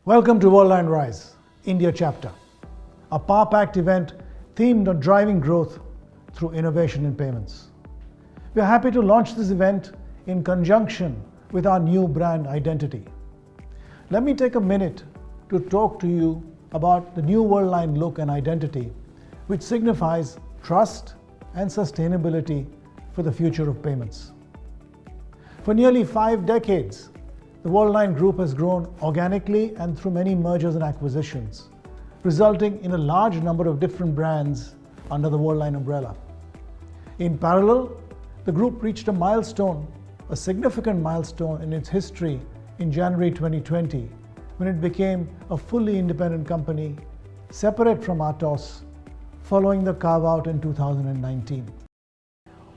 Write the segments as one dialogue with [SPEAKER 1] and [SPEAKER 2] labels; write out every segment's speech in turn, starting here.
[SPEAKER 1] Welcome to Worldline Rise, India chapter, a power-packed event themed on driving growth through innovation in payments. We are happy to launch this event in conjunction with our new brand identity. Let me take a minute to talk to you about the new Worldline look and identity, which signifies trust and sustainability for the future of payments. For nearly 5 decades, the Worldline Group has grown organically and through many mergers and acquisitions, resulting in a large number of different brands under the Worldline umbrella. In parallel, the group reached a significant milestone in its history in January 2020, when it became a fully independent company, separate from Atos, following the carve-out in 2019.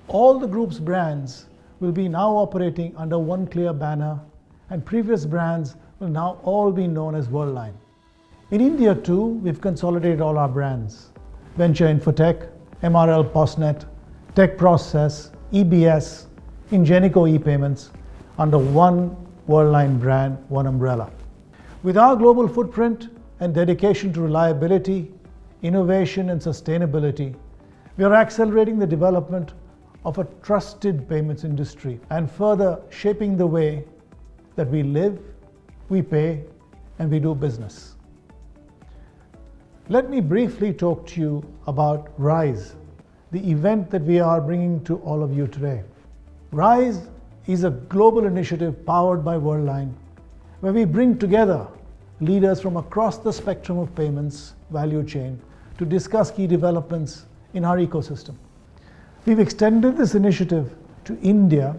[SPEAKER 1] All the group's brands will be now operating under one clear banner, and previous brands will now all be known as Worldline. In India too, we've consolidated all our brands: Venture Infotech, MRL Postnet, Tech Process, EBS, Ingenico ePayments under one Worldline brand, one umbrella. With our global footprint and dedication to reliability, innovation and sustainability, we are accelerating the development of a trusted payments industry and further shaping the way that we live, we pay, and we do business. Let me briefly talk to you about RISE, the event that we are bringing to all of you today. RISE is a global initiative powered by Worldline, where we bring together leaders from across the spectrum of payments value chain to discuss key developments in our ecosystem. We've extended this initiative to India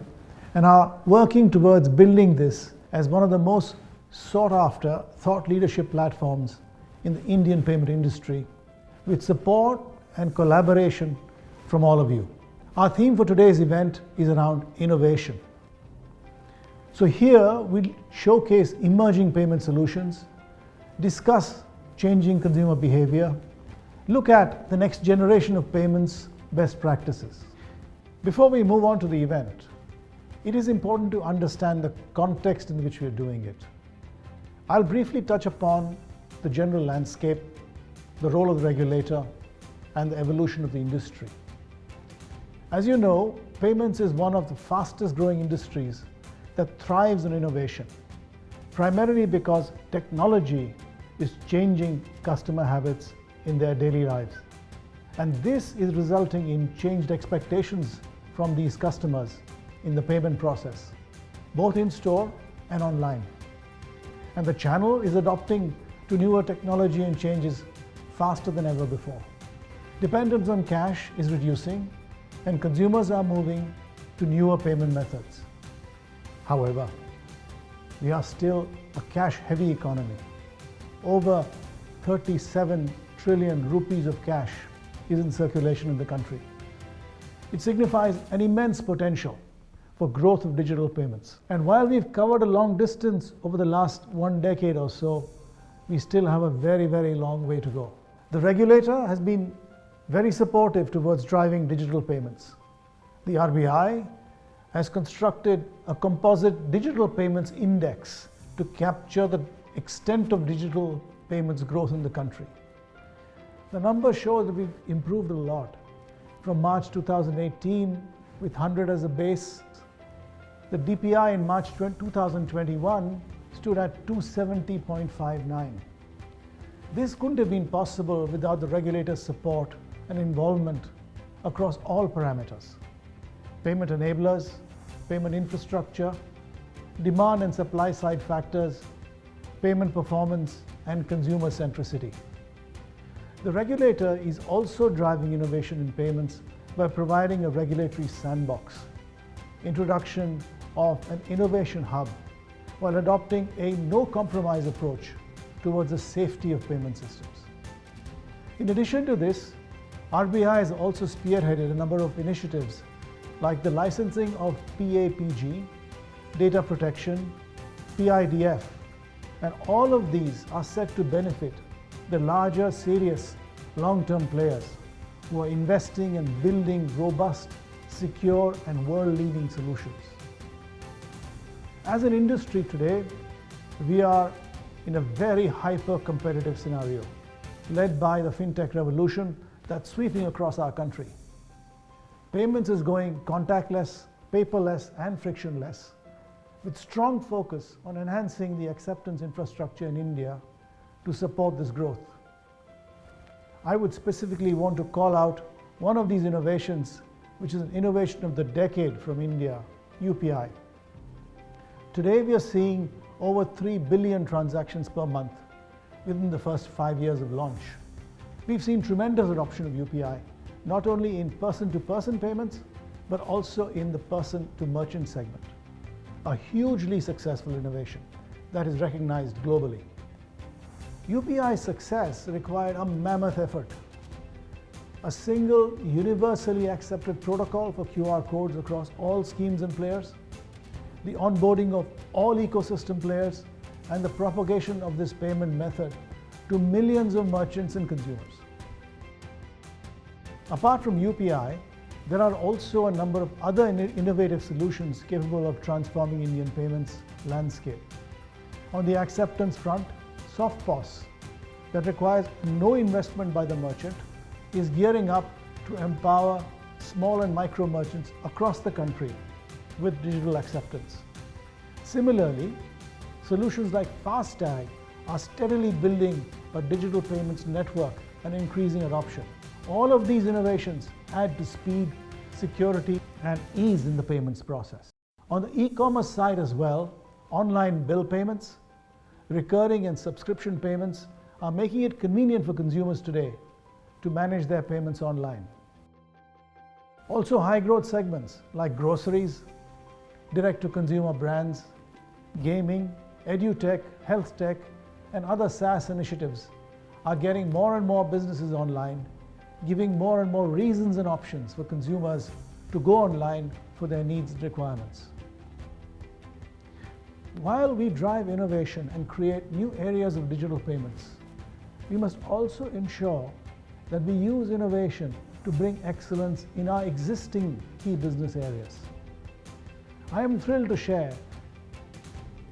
[SPEAKER 1] and are working towards building this as one of the most sought-after thought leadership platforms in the Indian payment industry, with support and collaboration from all of you. Our theme for today's event is around innovation. So here we'll showcase emerging payment solutions, discuss changing consumer behavior, look at the next generation of payments best practices. Before we move on to the event, it is important to understand the context in which we are doing it. I'll briefly touch upon the general landscape, the role of the regulator, and the evolution of the industry. As you know, payments is one of the fastest growing industries that thrives on innovation, primarily because technology is changing customer habits in their daily lives. And this is resulting in changed expectations from these customers in the payment process, both in store and online. And the channel is adopting to newer technology and changes faster than ever before. Dependence on cash is reducing, and consumers are moving to newer payment methods. However, we are still a cash-heavy economy. Over 37 trillion rupees of cash is in circulation in the country. It signifies an immense potential for growth of digital payments. And while we've covered a long distance over the last 1 decade or so, we still have a very, very long way to go. The regulator has been very supportive towards driving digital payments. The RBI has constructed a composite digital payments index to capture the extent of digital payments growth in the country. The numbers show that we've improved a lot. From March 2018, with 100 as a base, the DPI in March 2021 stood at 270.59. This couldn't have been possible without the regulator's support and involvement across all parameters: payment enablers, payment infrastructure, demand and supply side factors, payment performance, and consumer centricity. The regulator is also driving innovation in payments by providing a regulatory sandbox, introduction of an innovation hub, while adopting a no-compromise approach towards the safety of payment systems. In addition to this, RBI has also spearheaded a number of initiatives like the licensing of PAPG, data protection, PIDF, and all of these are set to benefit the larger, serious, long-term players who are investing and building robust, secure, and world-leading solutions. As an industry today, we are in a very hyper-competitive scenario, led by the fintech revolution that's sweeping across our country. Payments is going contactless, paperless, and frictionless, with strong focus on enhancing the acceptance infrastructure in India to support this growth. I would specifically want to call out one of these innovations, which is an innovation of the decade from India, UPI. Today we are seeing over 3 billion transactions per month within the first 5 years of launch. We've seen tremendous adoption of UPI, not only in person-to-person payments, but also in the person-to-merchant segment. A hugely successful innovation that is recognized globally. UPI's success required a mammoth effort. A single, universally accepted protocol for QR codes across all schemes and players, the onboarding of all ecosystem players, and the propagation of this payment method to millions of merchants and consumers. Apart from UPI, there are also a number of other innovative solutions capable of transforming Indian payments landscape. On the acceptance front, SoftPOS, that requires no investment by the merchant, is gearing up to empower small and micro merchants across the country with digital acceptance. Similarly, solutions like FASTag are steadily building a digital payments network and increasing adoption. All of these innovations add to speed, security, and ease in the payments process. On the e-commerce side as well, online bill payments, recurring and subscription payments are making it convenient for consumers today to manage their payments online. Also, high growth segments like groceries, direct-to-consumer brands, gaming, edutech, health tech, and other SaaS initiatives are getting more and more businesses online, giving more and more reasons and options for consumers to go online for their needs and requirements. While we drive innovation and create new areas of digital payments, we must also ensure that we use innovation to bring excellence in our existing key business areas. I am thrilled to share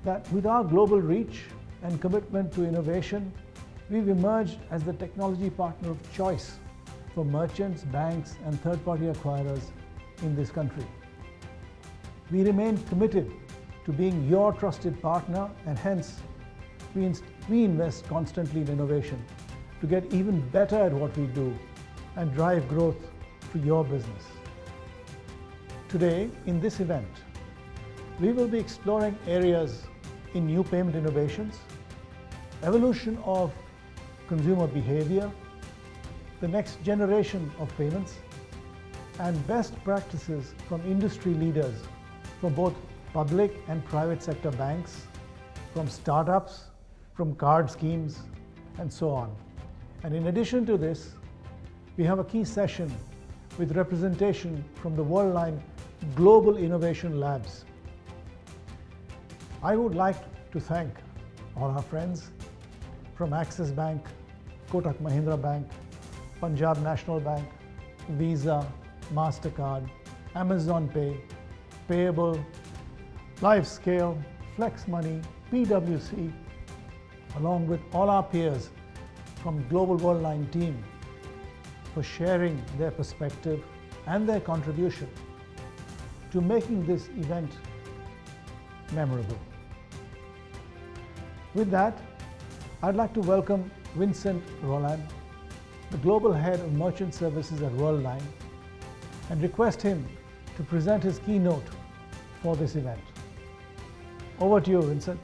[SPEAKER 1] that with our global reach and commitment to innovation, we've emerged as the technology partner of choice for merchants, banks, and third-party acquirers in this country. We remain committed to being your trusted partner, and hence we invest constantly in innovation to get even better at what we do and drive growth for your business. Today, in this event, we will be exploring areas in new payment innovations, evolution of consumer behavior, the next generation of payments, and best practices from industry leaders from both public and private sector banks, from startups, from card schemes, and so on. And in addition to this, we have a key session with representation from the Worldline Global Innovation Labs. I would like to thank all our friends from Axis Bank, Kotak Mahindra Bank, Punjab National Bank, Visa, MasterCard, Amazon Pay, Payable, LiveScale, FlexMoney, PwC, along with all our peers from Global Worldline team for sharing their perspective and their contribution to making this event memorable. With that, I'd like to welcome Vincent Rolland, the Global Head of Merchant Services at Worldline, and request him to present his keynote for this event. Over to you, Vincent.